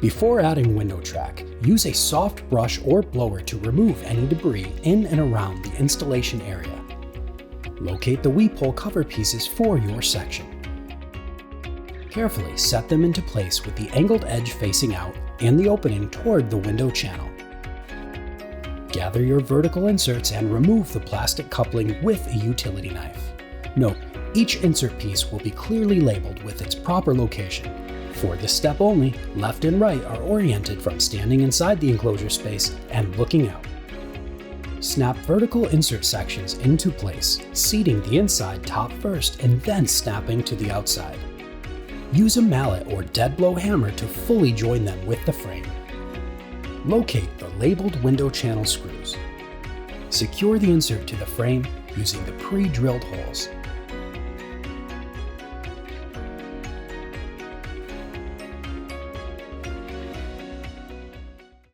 Before adding window track, use a soft brush or blower to remove any debris in and around the installation area. Locate the weep hole cover pieces for your section. Carefully set them into place with the angled edge facing out and the opening toward the window channel. Gather your vertical inserts and remove the plastic coupling with a utility knife. Note, each insert piece will be clearly labeled with its proper location. For this step only, left and right are oriented from standing inside the enclosure space and looking out. Snap vertical insert sections into place, seating the inside top first and then snapping to the outside. Use a mallet or dead blow hammer to fully join them with the frame. Locate the labeled window channel screws. Secure the insert to the frame using the pre-drilled holes.